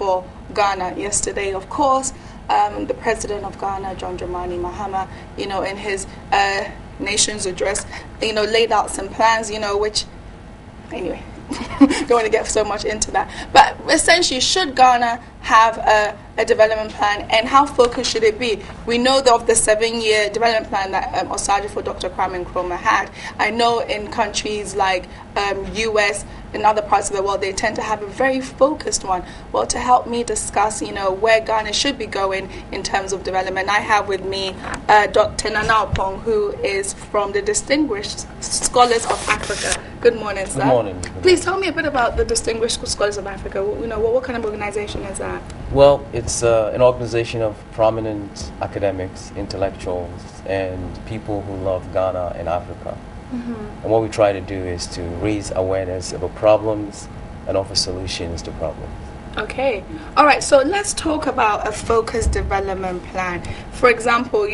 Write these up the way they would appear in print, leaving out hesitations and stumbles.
for Ghana yesterday. Of course, the president of Ghana, John Dramani Mahama, in his nation's address, laid out some plans, which, anyway, don't want to get so much into that. But essentially, should Ghana have a development plan, and how focused should it be? We know of the 7-year development plan that Osagyefo Dr. Kwame Nkrumah had. I know in countries like US and other parts of the world, they tend to have a very focused one. Well, to help me discuss, where Ghana should be going in terms of development, I have with me Dr. Nana Opong, who is from the Distinguished Scholars of Africa. Good morning, sir. Good morning. Please tell me a bit about the Distinguished Scholars of Africa. What kind of organization is that? Well, it's an organization of prominent academics, intellectuals, and people who love Ghana and Africa. And what we try to do is to raise awareness about problems and offer solutions to problems. Okay. All right. So let's talk about a focused development plan. For example,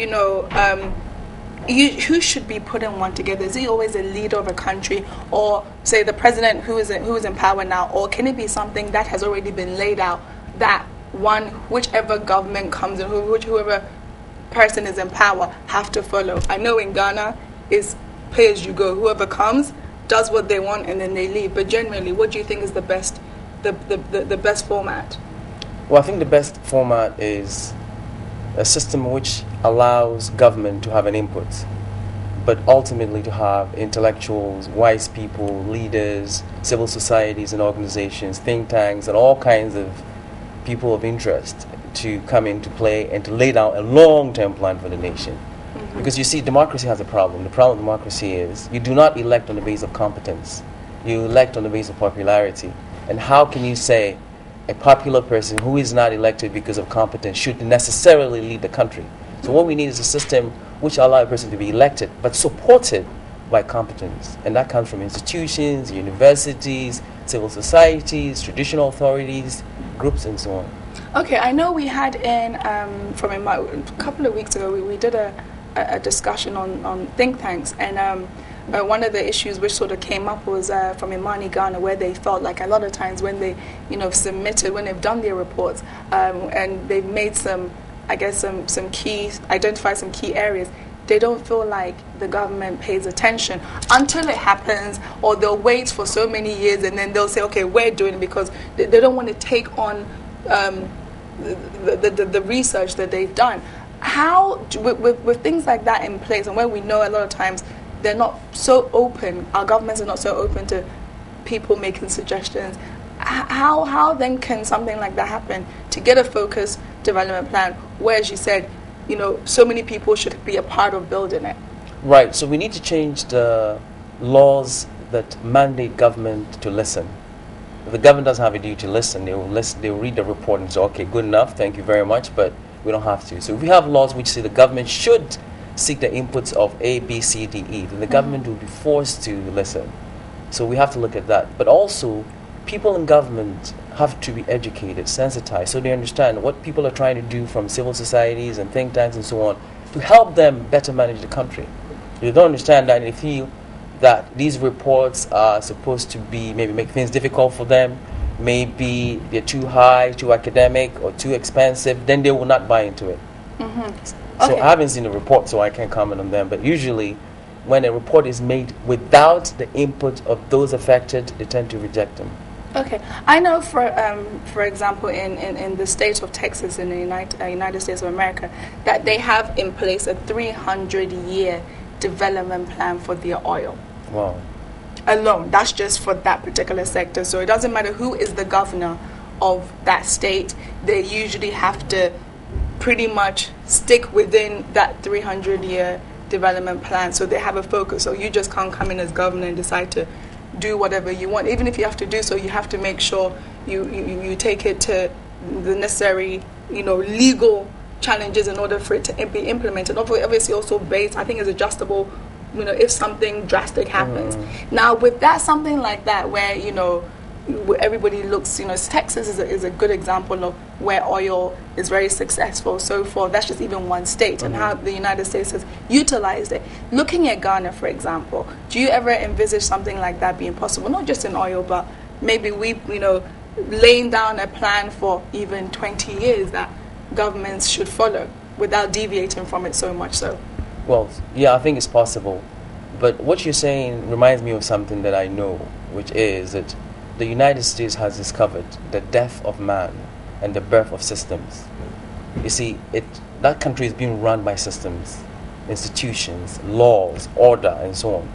who should be putting one together? Is he always a leader of a country, or say the president who is in power now, or can it be something that has already been laid out that whichever government comes in, whoever person is in power have to follow? I know in Ghana is pay as you go. Whoever comes does what they want and then they leave. But generally, what do you think is the best format? Well, I think the best format is a system which allows government to have an input, but ultimately to have intellectuals, wise people, leaders, civil societies and organizations, think tanks, and all kinds of people of interest to come into play and to lay down a long-term plan for the nation. Because you see, democracy has a problem. The problem with democracy is you do not elect on the basis of competence. You elect on the basis of popularity. And how can you say a popular person who is not elected because of competence should necessarily lead the country? So what we need is a system which allows a person to be elected but supported by competence. And that comes from institutions, universities, civil societies, traditional authorities, groups, and so on. Okay, I know we had a couple of weeks ago, we did a discussion on think tanks, and one of the issues which sort of came up was from Imani Ghana, where they felt like a lot of times when they when they've done their reports and they've made identify some key areas, they don't feel like the government pays attention until it happens, or they'll wait for so many years and then they'll say, okay, we're doing it, because they don't want to take on the research that they've done. How, with things like that in place, and where we know a lot of times they're not so open, our governments are not so open to people making suggestions, how then can something like that happen to get a focused development plan where, as you said, so many people should be a part of building it? Right, so we need to change the laws that mandate government to listen. If the government doesn't have a duty to listen, they will read the report and say, okay, good enough, thank you very much, but we don't have to. So if we have laws which say the government should seek the inputs of A, B, C, D, E, then the government will be forced to listen. So we have to look at that. But also, people in government have to be educated, sensitized, so they understand what people are trying to do from civil societies and think tanks and so on to help them better manage the country. If they don't understand that, and they feel that these reports are supposed to be maybe make things difficult for them, maybe they're too high, too academic, or too expensive, then they will not buy into it. So I haven't seen the report, so I can't comment on them. But usually, when a report is made without the input of those affected, they tend to reject them. Okay. I know, for example, in the state of Texas in the United States of America, that they have in place a 300-year development plan for their oil. Wow. Alone. That's just for that particular sector. So it doesn't matter who is the governor of that state. They usually have to pretty much stick within that 300-year development plan. So they have a focus. So you just can't come in as governor and decide to do whatever you want. Even if you have to do so, you have to make sure you take it to the necessary, legal challenges in order for it to be implemented. Obviously also based, I think, is adjustable, if something drastic happens. Now with that, something like that where, where everybody looks, Texas is a good example of where oil is very successful so far. That's just even one state, and how the United States has utilized it. Looking at Ghana, for example, do you ever envisage something like that being possible? Not just in oil, but maybe laying down a plan for even 20 years that governments should follow without deviating from it so much so? Well, yeah, I think it's possible. But what you're saying reminds me of something that I know, which is that the United States has discovered the death of man and the birth of systems. You see, that country is being run by systems, institutions, laws, order, and so on.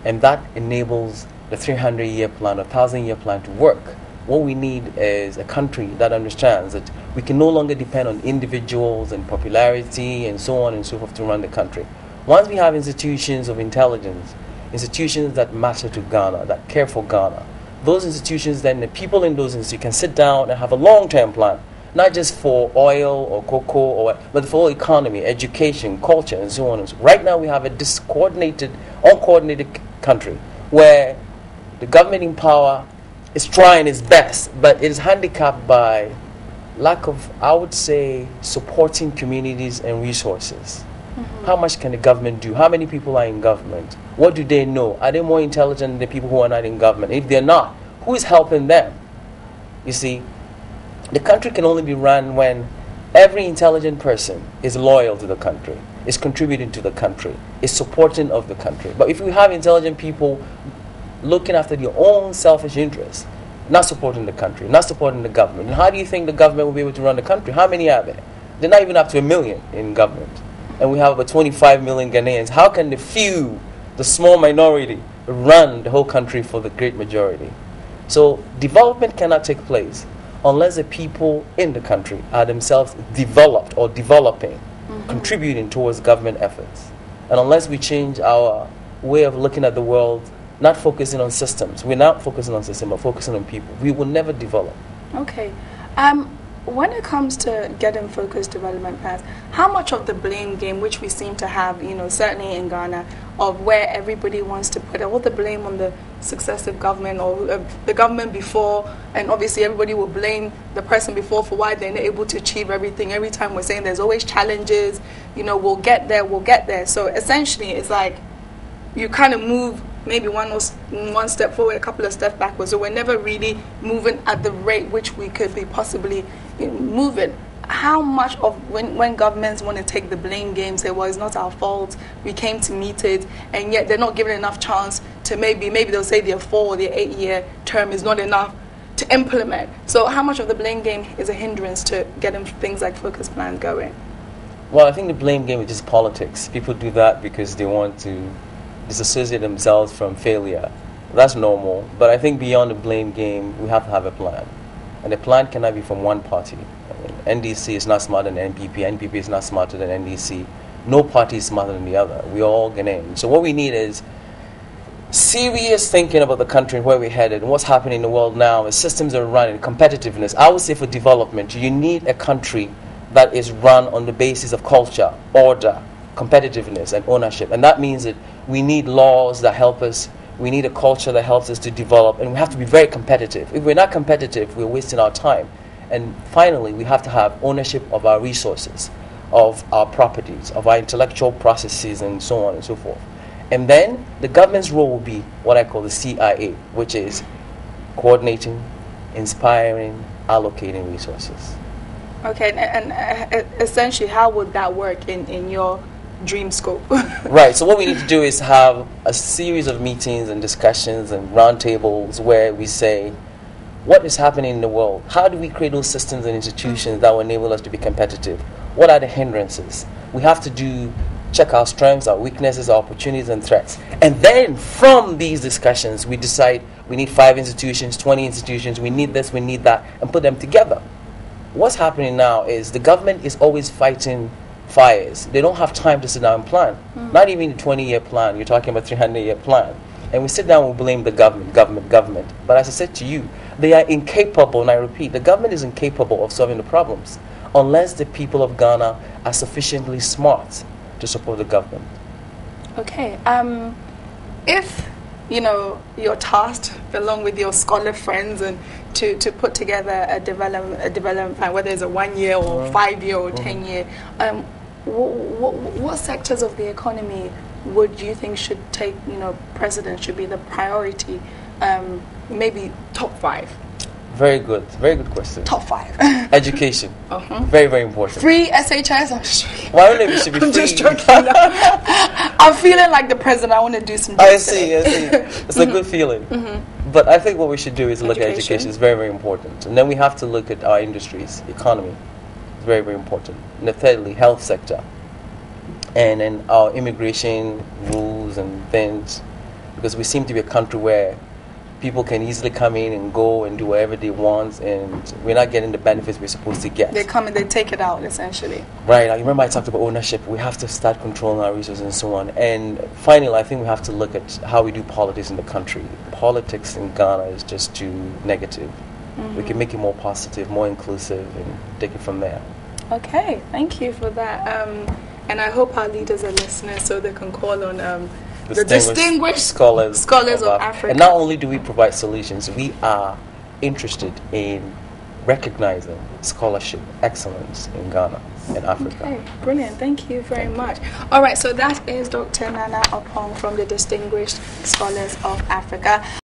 And that enables the 300-year plan, a 1,000-year plan to work. What we need is a country that understands that we can no longer depend on individuals and popularity and so on and so forth to run the country. Once we have institutions of intelligence, institutions that matter to Ghana, that care for Ghana, those institutions, then the people in those institutions can sit down and have a long-term plan, not just for oil or cocoa, but for economy, education, culture, and so on and so forth. Right now we have a uncoordinated country where the government in power is trying its best, but it is handicapped by lack of, I would say, supporting communities and resources. How much can the government do? How many people are in government? What do they know? Are they more intelligent than the people who are not in government? If they're not, who is helping them? You see, the country can only be run when every intelligent person is loyal to the country, is contributing to the country, is supporting of the country. But if we have intelligent people looking after their own selfish interests, not supporting the country, not supporting the government, and how do you think the government will be able to run the country? How many are there? They're not even up to 1 million in government. And we have about 25 million Ghanaians. How can the few, the small minority, run the whole country for the great majority? So development cannot take place unless the people in the country are themselves developed or developing, contributing towards government efforts. And unless we change our way of looking at the world, not focusing on systems, we're not focusing on systems, but focusing on people, we will never develop. Okay. When it comes to getting focused development plans, how much of the blame game, which we seem to have, certainly in Ghana, of where everybody wants to put all the blame on the successive government or the government before, and obviously everybody will blame the person before for why they're not able to achieve everything. Every time we're saying there's always challenges, we'll get there. So essentially it's like you kind of move maybe one step forward, a couple of steps backwards. So we're never really moving at the rate which we could be possibly moving. How much of when governments want to take the blame game, say, well, it's not our fault, we came to meet it, and yet they're not given enough chance to maybe they'll say their 4 or their 8-year term is not enough to implement. So how much of the blame game is a hindrance to getting things like focus plans going? Well, I think the blame game is just politics. People do that because they want to disassociate themselves from failure. That's normal. But I think beyond the blame game, we have to have a plan. And the plan cannot be from one party. NDC is not smarter than NPP. NPP is not smarter than NDC. No party is smarter than the other. We're all Ghanaians. So what we need is serious thinking about the country and where we're headed and what's happening in the world now. The systems are running, competitiveness. I would say for development, you need a country that is run on the basis of culture, order, competitiveness, and ownership. And that means that we need laws that help us. We need a culture that helps us to develop. And we have to be very competitive. If we're not competitive, we're wasting our time. And finally, we have to have ownership of our resources, of our properties, of our intellectual processes, and so on and so forth. And then the government's role will be what I call the CIA, which is coordinating, inspiring, allocating resources. Okay, and essentially, how would that work in your dream scope? Right, so what we need to do is have a series of meetings and discussions and roundtables where we say, what is happening in the world? How do we create those systems and institutions that will enable us to be competitive? What are the hindrances? We have to check our strengths, our weaknesses, our opportunities and threats. And then from these discussions, we decide we need 5 institutions, 20 institutions, we need this, we need that, and put them together. What's happening now is the government is always fighting fires. They don't have time to sit down and plan. Not even a 20-year plan. You're talking about a 300-year plan. And we sit down and blame the government. But as I said to you, they are incapable, and I repeat, the government is incapable of solving the problems unless the people of Ghana are sufficiently smart to support the government. Okay. If you're tasked along with your scholar friends and to put together a development plan, whether it's a 1-year or 5-year or 10-year, what sectors of the economy would you think should take precedence, should be the priority? Maybe top 5. Very good question. Top 5. Education, very, very important. Free SHS? I'm just joking. Why don't it should be free? I'm just joking. I'm feeling like the president. I want to do some. I see. It's a good feeling. But I think what we should do is look at education. It's very, very important. And then we have to look at our industries, economy. It's very, very important. And then thirdly, health sector. And then our immigration rules and things. Because we seem to be a country where people can easily come in and go and do whatever they want, and we're not getting the benefits we're supposed to get. They come and they take it out, essentially. Right. I remember I talked about ownership. We have to start controlling our resources and so on. And finally, I think we have to look at how we do politics in the country. Politics in Ghana is just too negative. We can make it more positive, more inclusive, and take it from there. Okay, thank you for that. And I hope our leaders are listening so they can call on the distinguished scholars of Africa. And not only do we provide solutions, we are interested in recognizing scholarship excellence in Ghana and Africa. Okay, brilliant. Thank you very much. All right, so that is Dr. Nana Opong from the Distinguished Scholars of Africa.